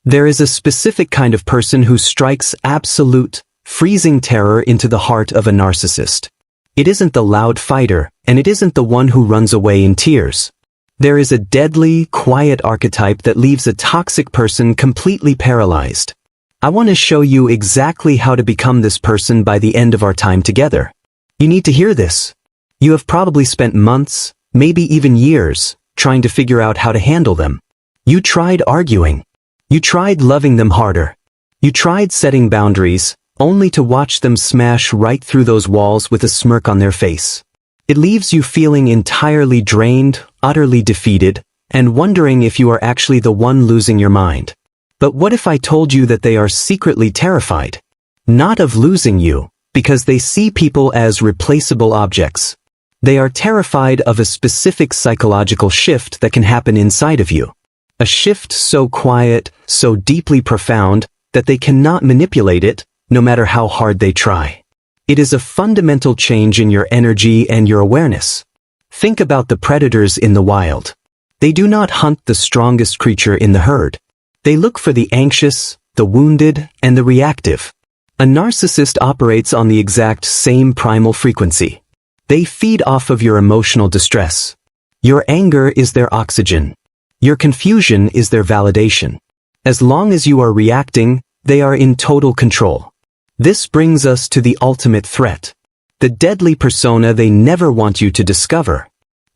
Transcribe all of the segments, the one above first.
There is a specific kind of person who strikes absolute, freezing terror into the heart of a narcissist. It isn't the loud fighter, and it isn't the one who runs away in tears. There is a deadly, quiet archetype that leaves a toxic person completely paralyzed. I want to show you exactly how to become this person by the end of our time together. You need to hear this. You have probably spent months, maybe even years, trying to figure out how to handle them. You tried arguing. You tried loving them harder. You tried setting boundaries, only to watch them smash right through those walls with a smirk on their face. It leaves you feeling entirely drained, utterly defeated, and wondering if you are actually the one losing your mind. But what if I told you that they are secretly terrified? Not of losing you, because they see people as replaceable objects. They are terrified of a specific psychological shift that can happen inside of you. A shift so quiet, so deeply profound, that they cannot manipulate it, no matter how hard they try. It is a fundamental change in your energy and your awareness. Think about the predators in the wild. They do not hunt the strongest creature in the herd. They look for the anxious, the wounded, and the reactive. A narcissist operates on the exact same primal frequency. They feed off of your emotional distress. Your anger is their oxygen. Your confusion is their validation. As long as you are reacting, they are in total control. This brings us to the ultimate threat. The deadly persona they never want you to discover.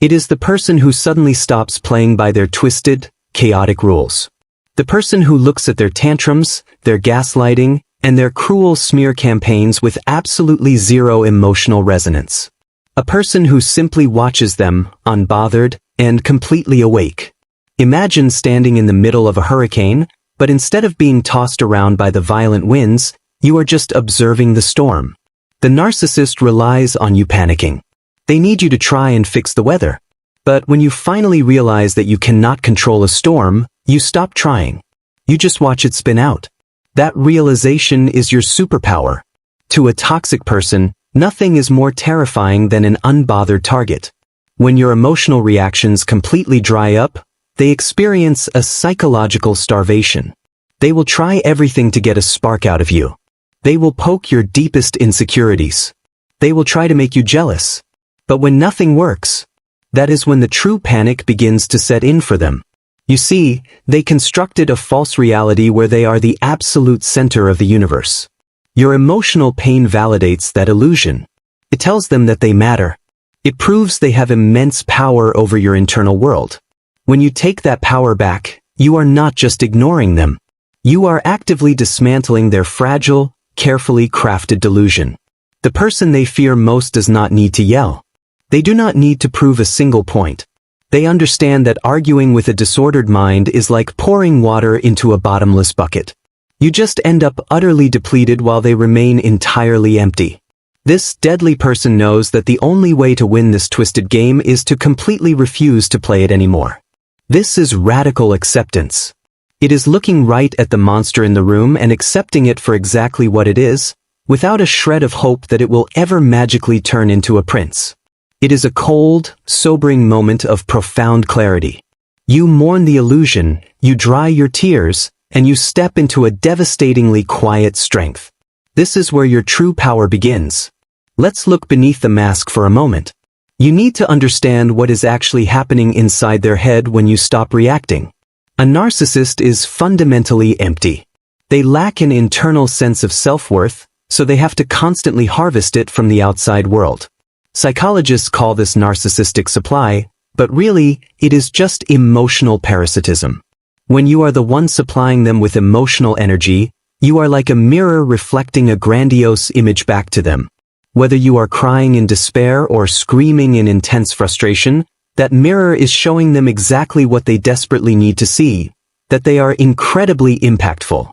It is the person who suddenly stops playing by their twisted, chaotic rules. The person who looks at their tantrums, their gaslighting, and their cruel smear campaigns with absolutely zero emotional resonance. A person who simply watches them, unbothered, and completely awake. Imagine standing in the middle of a hurricane, but instead of being tossed around by the violent winds, you are just observing the storm. The narcissist relies on you panicking. They need you to try and fix the weather. But when you finally realize that you cannot control a storm, you stop trying. You just watch it spin out. That realization is your superpower. To a toxic person, nothing is more terrifying than an unbothered target. When your emotional reactions completely dry up, they experience a psychological starvation. They will try everything to get a spark out of you. They will poke your deepest insecurities. They will try to make you jealous. But when nothing works, that is when the true panic begins to set in for them. You see, they constructed a false reality where they are the absolute center of the universe. Your emotional pain validates that illusion. It tells them that they matter. It proves they have immense power over your internal world. When you take that power back, you are not just ignoring them. You are actively dismantling their fragile, carefully crafted delusion. The person they fear most does not need to yell. They do not need to prove a single point. They understand that arguing with a disordered mind is like pouring water into a bottomless bucket. You just end up utterly depleted while they remain entirely empty. This deadly person knows that the only way to win this twisted game is to completely refuse to play it anymore. This is radical acceptance. It is looking right at the monster in the room and accepting it for exactly what it is, without a shred of hope that it will ever magically turn into a prince. It is a cold, sobering moment of profound clarity. You mourn the illusion, you dry your tears, and you step into a devastatingly quiet strength. This is where your true power begins. Let's look beneath the mask for a moment. You need to understand what is actually happening inside their head when you stop reacting. A narcissist is fundamentally empty. They lack an internal sense of self-worth, so they have to constantly harvest it from the outside world. Psychologists call this narcissistic supply, but really, it is just emotional parasitism. When you are the one supplying them with emotional energy, you are like a mirror reflecting a grandiose image back to them. Whether you are crying in despair or screaming in intense frustration, that mirror is showing them exactly what they desperately need to see, that they are incredibly impactful.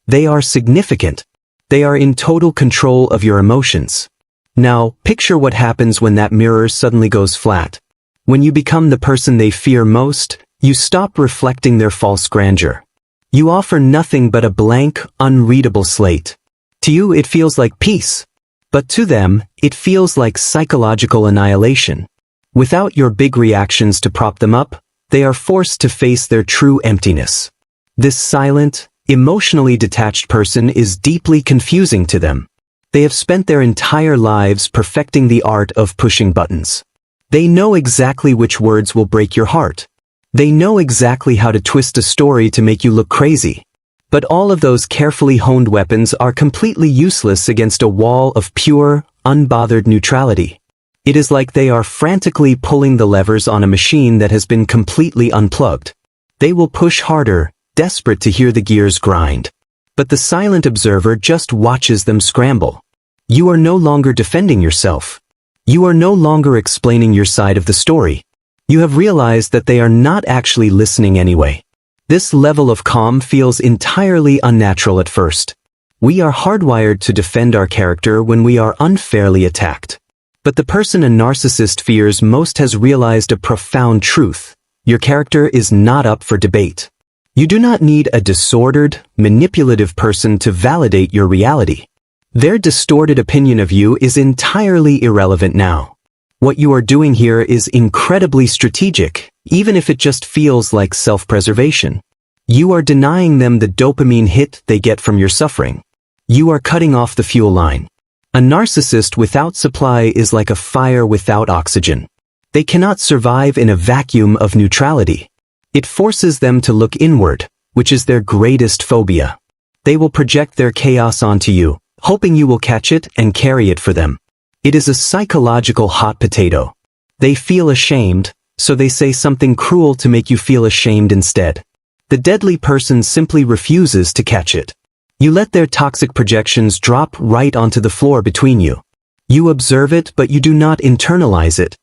They are significant. They are in total control of your emotions. Now, picture what happens when that mirror suddenly goes flat. When you become the person they fear most, you stop reflecting their false grandeur. You offer nothing but a blank, unreadable slate. To you, it feels like peace. But to them, it feels like psychological annihilation. Without your big reactions to prop them up, they are forced to face their true emptiness. This silent, Emotionally detached person is deeply confusing to them. They have spent their entire lives perfecting the art of pushing buttons. They know exactly which words will break your heart. They know exactly how to twist a story to make you look crazy. But all of those carefully honed weapons are completely useless against a wall of pure, unbothered neutrality. It is like they are frantically pulling the levers on a machine that has been completely unplugged. They will push harder, desperate to hear the gears grind. But the silent observer just watches them scramble. You are no longer defending yourself. You are no longer explaining your side of the story. You have realized that they are not actually listening anyway. This level of calm feels entirely unnatural at first. We are hardwired to defend our character when we are unfairly attacked. But the person a narcissist fears most has realized a profound truth. Your character is not up for debate. You do not need a disordered, manipulative person to validate your reality. Their distorted opinion of you is entirely irrelevant now. What you are doing here is incredibly strategic, even if it just feels like self-preservation. You are denying them the dopamine hit they get from your suffering. You are cutting off the fuel line. A narcissist without supply is like a fire without oxygen. They cannot survive in a vacuum of neutrality. It forces them to look inward, which is their greatest phobia. They will project their chaos onto you, hoping you will catch it and carry it for them. It is a psychological hot potato. They feel ashamed, so they say something cruel to make you feel ashamed instead. The deadly person simply refuses to catch it. You let their toxic projections drop right onto the floor between you. You observe it, but you do not internalize it.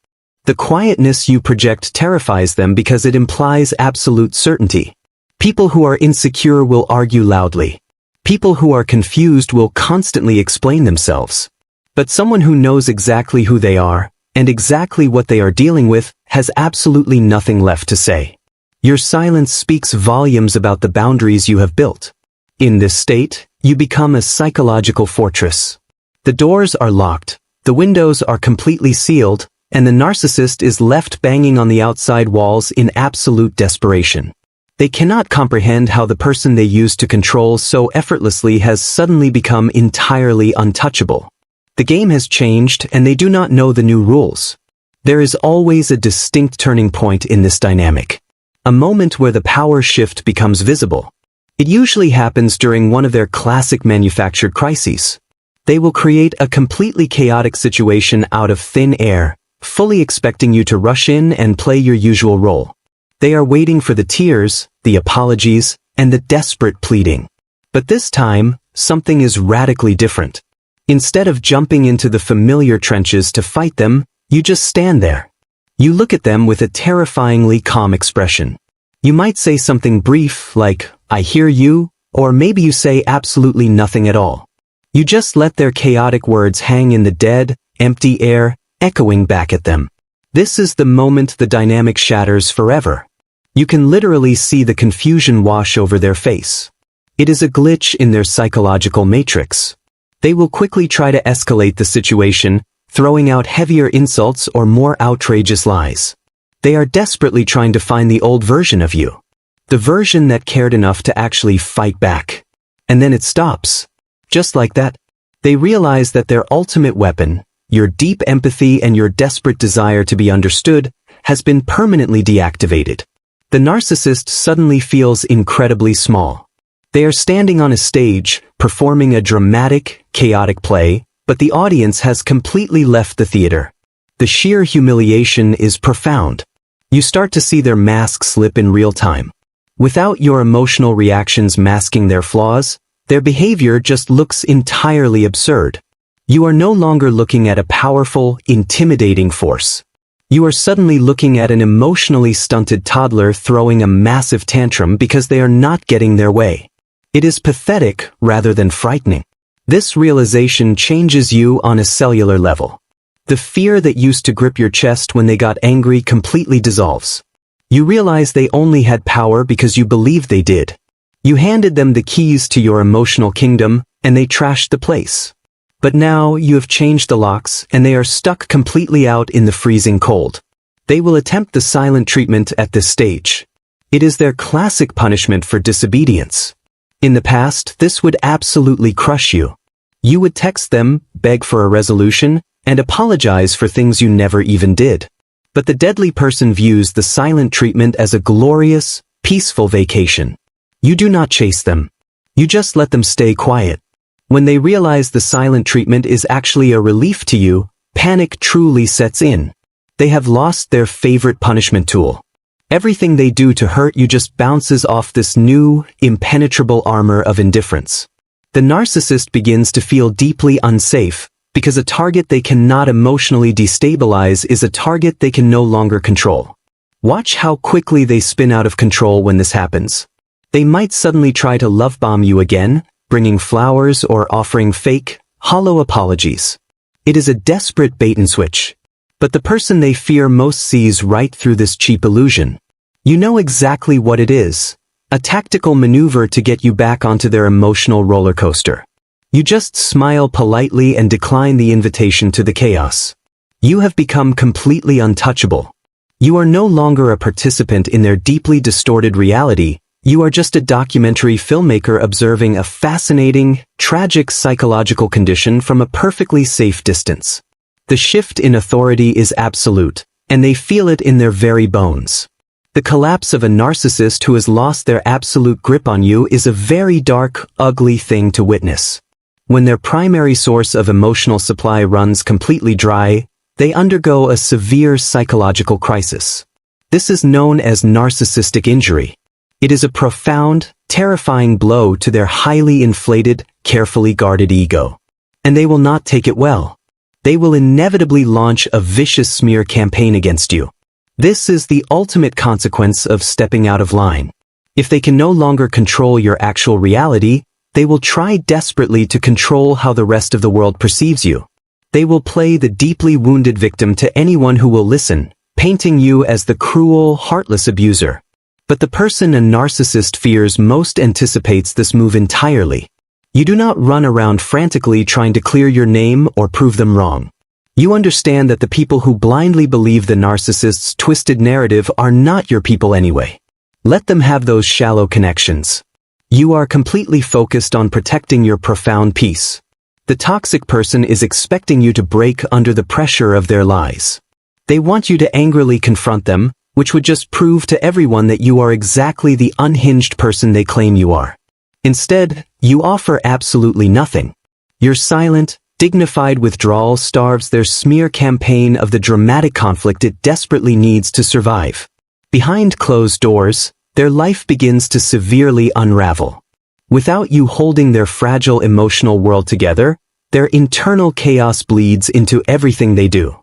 The quietness you project terrifies them because it implies absolute certainty. People who are insecure will argue loudly. People who are confused will constantly explain themselves. But someone who knows exactly who they are, and exactly what they are dealing with, has absolutely nothing left to say. Your silence speaks volumes about the boundaries you have built. In this state, you become a psychological fortress. The doors are locked, the windows are completely sealed, and the narcissist is left banging on the outside walls in absolute desperation. They cannot comprehend how the person they used to control so effortlessly has suddenly become entirely untouchable. The game has changed and they do not know the new rules. There is always a distinct turning point in this dynamic. A moment where the power shift becomes visible. It usually happens during one of their classic manufactured crises. They will create a completely chaotic situation out of thin air, fully expecting you to rush in and play your usual role. They are waiting for the tears, the apologies, and the desperate pleading. But this time, something is radically different. Instead of jumping into the familiar trenches to fight them, you just stand there. You look at them with a terrifyingly calm expression. You might say something brief like, "I hear you," or maybe you say absolutely nothing at all. You just let their chaotic words hang in the dead, empty air, echoing back at them. This is the moment the dynamic shatters forever. You can literally see the confusion wash over their face. It is a glitch in their psychological matrix. They will quickly try to escalate the situation, throwing out heavier insults or more outrageous lies. They are desperately trying to find the old version of you. The version that cared enough to actually fight back. And then it stops. Just like that. They realize that their ultimate weapon, your deep empathy and your desperate desire to be understood, has been permanently deactivated. The narcissist suddenly feels incredibly small. They are standing on a stage, performing a dramatic, chaotic play, but the audience has completely left the theater. The sheer humiliation is profound. You start to see their mask slip in real time. Without your emotional reactions masking their flaws, their behavior just looks entirely absurd. You are no longer looking at a powerful, intimidating force. You are suddenly looking at an emotionally stunted toddler throwing a massive tantrum because they are not getting their way. It is pathetic rather than frightening. This realization changes you on a cellular level. The fear that used to grip your chest when they got angry completely dissolves. You realize they only had power because you believed they did. You handed them the keys to your emotional kingdom, and they trashed the place. But now you have changed the locks, and they are stuck completely out in the freezing cold. They will attempt the silent treatment at this stage. It is their classic punishment for disobedience. In the past, this would absolutely crush you. You would text them, beg for a resolution, and apologize for things you never even did. But the deadly person views the silent treatment as a glorious, peaceful vacation. You do not chase them. You just let them stay quiet. When they realize the silent treatment is actually a relief to you, panic truly sets in. They have lost their favorite punishment tool. Everything they do to hurt you just bounces off this new, impenetrable armor of indifference. The narcissist begins to feel deeply unsafe, because a target they cannot emotionally destabilize is a target they can no longer control. Watch how quickly they spin out of control when this happens. They might suddenly try to love bomb you again, bringing flowers or offering fake, hollow apologies. It is a desperate bait and switch. But the person they fear most sees right through this cheap illusion. You know exactly what it is. A tactical maneuver to get you back onto their emotional roller coaster. You just smile politely and decline the invitation to the chaos. You have become completely untouchable. You are no longer a participant in their deeply distorted reality. You are just a documentary filmmaker observing a fascinating, tragic psychological condition from a perfectly safe distance. The shift in authority is absolute, and they feel it in their very bones. The collapse of a narcissist who has lost their absolute grip on you is a very dark, ugly thing to witness. When their primary source of emotional supply runs completely dry, they undergo a severe psychological crisis. This is known as narcissistic injury. It is a profound, terrifying blow to their highly inflated, carefully guarded ego. And they will not take it well. They will inevitably launch a vicious smear campaign against you. This is the ultimate consequence of stepping out of line. If they can no longer control your actual reality, they will try desperately to control how the rest of the world perceives you. They will play the deeply wounded victim to anyone who will listen, painting you as the cruel, heartless abuser. But the person a narcissist fears most anticipates this move entirely. You do not run around frantically trying to clear your name or prove them wrong. You understand that the people who blindly believe the narcissist's twisted narrative are not your people anyway. Let them have those shallow connections. You are completely focused on protecting your profound peace. The toxic person is expecting you to break under the pressure of their lies. They want you to angrily confront them, which would just prove to everyone that you are exactly the unhinged person they claim you are. Instead, you offer absolutely nothing. Your silent, dignified withdrawal starves their smear campaign of the dramatic conflict it desperately needs to survive. Behind closed doors, their life begins to severely unravel. Without you holding their fragile emotional world together, their internal chaos bleeds into everything they do.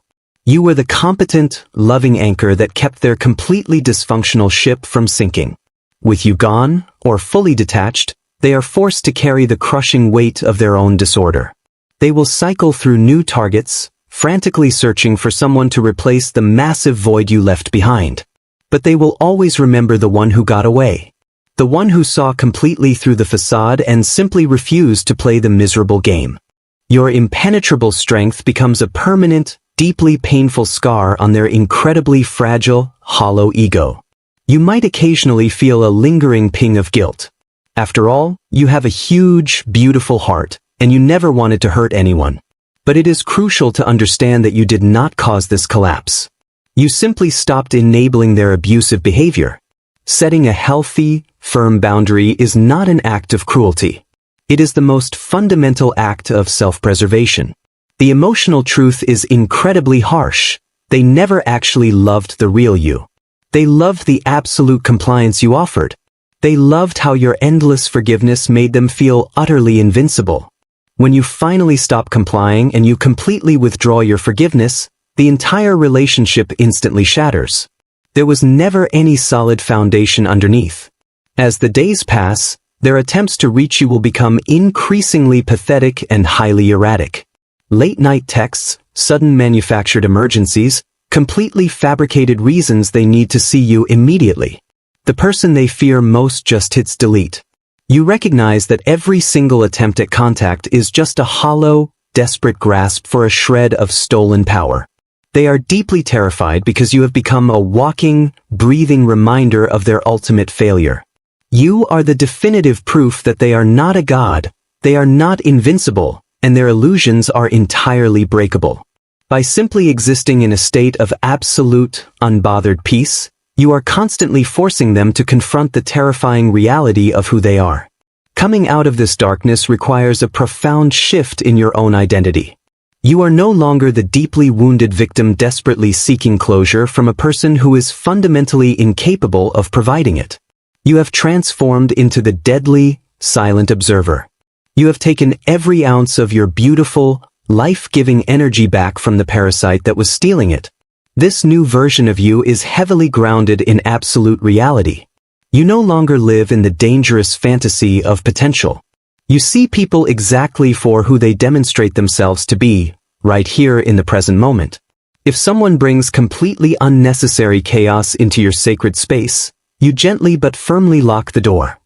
You were the competent, loving anchor that kept their completely dysfunctional ship from sinking. With you gone, or fully detached, they are forced to carry the crushing weight of their own disorder. They will cycle through new targets, frantically searching for someone to replace the massive void you left behind. But they will always remember the one who got away. The one who saw completely through the facade and simply refused to play the miserable game. Your impenetrable strength becomes a permanent, deeply painful scar on their incredibly fragile, hollow ego. You might occasionally feel a lingering ping of guilt. After all, you have a huge, beautiful heart, and you never wanted to hurt anyone. But it is crucial to understand that you did not cause this collapse. You simply stopped enabling their abusive behavior. Setting a healthy, firm boundary is not an act of cruelty. It is the most fundamental act of self-preservation. The emotional truth is incredibly harsh. They never actually loved the real you. They loved the absolute compliance you offered. They loved how your endless forgiveness made them feel utterly invincible. When you finally stop complying and you completely withdraw your forgiveness, the entire relationship instantly shatters. There was never any solid foundation underneath. As the days pass, their attempts to reach you will become increasingly pathetic and highly erratic. Late-night texts, sudden manufactured emergencies, completely fabricated reasons they need to see you immediately. The person they fear most just hits delete. You recognize that every single attempt at contact is just a hollow, desperate grasp for a shred of stolen power. They are deeply terrified because you have become a walking, breathing reminder of their ultimate failure. You are the definitive proof that they are not a god, they are not invincible, and their illusions are entirely breakable. By simply existing in a state of absolute, unbothered peace, you are constantly forcing them to confront the terrifying reality of who they are. Coming out of this darkness requires a profound shift in your own identity. You are no longer the deeply wounded victim desperately seeking closure from a person who is fundamentally incapable of providing it. You have transformed into the deadly, silent observer. You have taken every ounce of your beautiful, life-giving energy back from the parasite that was stealing it. This new version of you is heavily grounded in absolute reality. You no longer live in the dangerous fantasy of potential. You see people exactly for who they demonstrate themselves to be, right here in the present moment. If someone brings completely unnecessary chaos into your sacred space, you gently but firmly lock the door.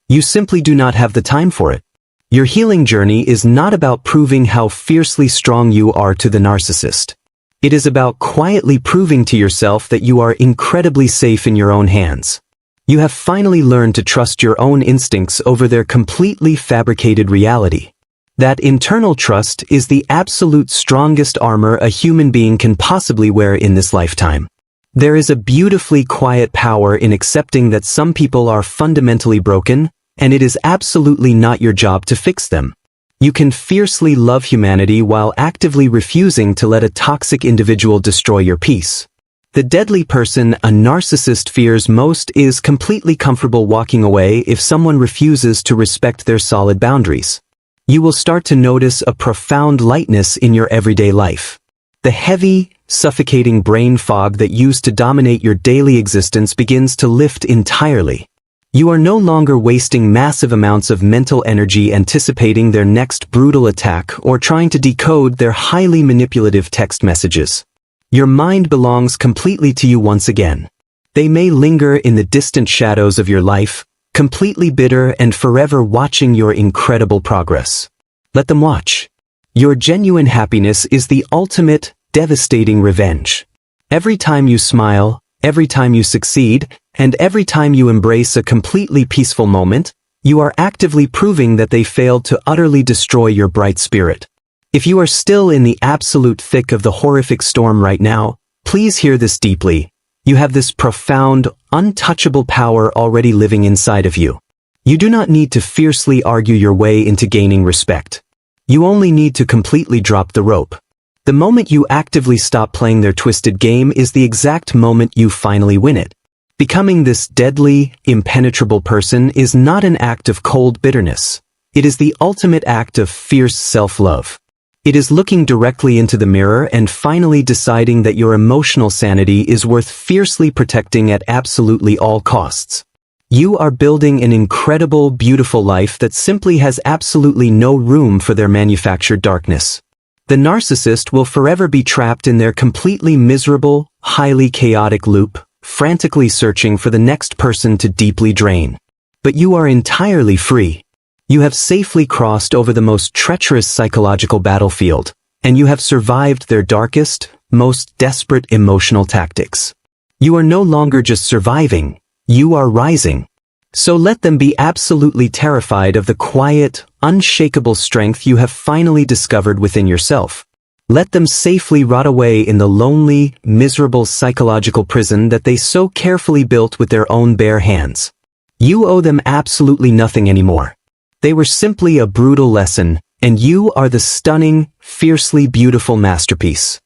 You simply do not have the time for it. Your healing journey is not about proving how fiercely strong you are to the narcissist. It is about quietly proving to yourself that you are incredibly safe in your own hands. You have finally learned to trust your own instincts over their completely fabricated reality. That internal trust is the absolute strongest armor a human being can possibly wear in this lifetime. There is a beautifully quiet power in accepting that some people are fundamentally broken, and it is absolutely not your job to fix them. You can fiercely love humanity while actively refusing to let a toxic individual destroy your peace. The deadly person a narcissist fears most is completely comfortable walking away if someone refuses to respect their solid boundaries. You will start to notice a profound lightness in your everyday life. The heavy, suffocating brain fog that used to dominate your daily existence begins to lift entirely. You are no longer wasting massive amounts of mental energy anticipating their next brutal attack or trying to decode their highly manipulative text messages. Your mind belongs completely to you once again. They may linger in the distant shadows of your life, completely bitter and forever watching your incredible progress. Let them watch. Your genuine happiness is the ultimate, devastating revenge. Every time you smile, every time you succeed, and every time you embrace a completely peaceful moment, you are actively proving that they failed to utterly destroy your bright spirit. If you are still in the absolute thick of the horrific storm right now, please hear this deeply. You have this profound, untouchable power already living inside of you. You do not need to fiercely argue your way into gaining respect. You only need to completely drop the rope. The moment you actively stop playing their twisted game is the exact moment you finally win it. Becoming this deadly, impenetrable person is not an act of cold bitterness. It is the ultimate act of fierce self-love. It is looking directly into the mirror and finally deciding that your emotional sanity is worth fiercely protecting at absolutely all costs. You are building an incredible, beautiful life that simply has absolutely no room for their manufactured darkness. The narcissist will forever be trapped in their completely miserable, highly chaotic loop, frantically searching for the next person to deeply drain. But you are entirely free. You have safely crossed over the most treacherous psychological battlefield, and you have survived their darkest, most desperate emotional tactics. You are no longer just surviving, you are rising. So let them be absolutely terrified of the quiet, unshakable strength you have finally discovered within yourself. Let them safely rot away in the lonely, miserable psychological prison that they so carefully built with their own bare hands. You owe them absolutely nothing anymore. They were simply a brutal lesson, and you are the stunning, fiercely beautiful masterpiece.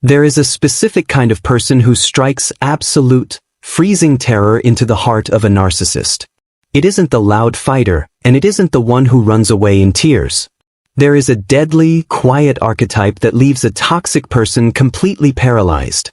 There is a specific kind of person who strikes absolute, freezing terror into the heart of a narcissist. It isn't the loud fighter, and it isn't the one who runs away in tears. There is a deadly, quiet archetype that leaves a toxic person completely paralyzed.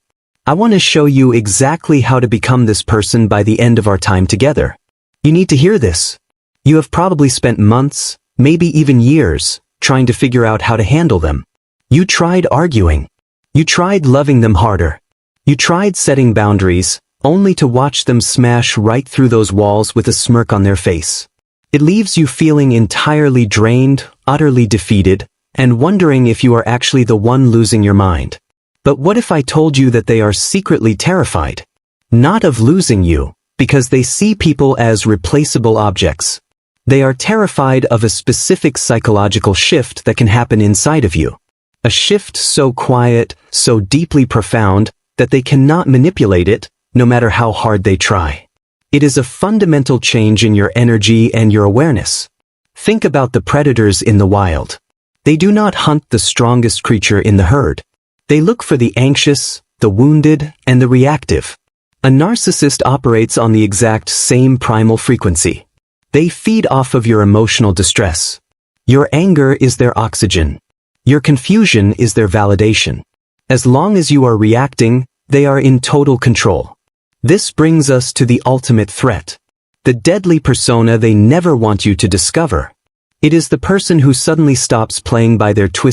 I want to show you exactly how to become this person by the end of our time together. You need to hear this. You have probably spent months, maybe even years, trying to figure out how to handle them. You tried arguing. You tried loving them harder. You tried setting boundaries, only to watch them smash right through those walls with a smirk on their face. It leaves you feeling entirely drained, utterly defeated, and wondering if you are actually the one losing your mind. But what if I told you that they are secretly terrified? Not of losing you, because they see people as replaceable objects. They are terrified of a specific psychological shift that can happen inside of you. A shift so quiet, so deeply profound, that they cannot manipulate it, no matter how hard they try. It is a fundamental change in your energy and your awareness. Think about the predators in the wild. They do not hunt the strongest creature in the herd. They look for the anxious, the wounded, and the reactive. A narcissist operates on the exact same primal frequency. They feed off of your emotional distress. Your anger is their oxygen. Your confusion is their validation. As long as you are reacting, they are in total control. This brings us to the ultimate threat. The deadly persona they never want you to discover. It is the person who suddenly stops playing by their twisted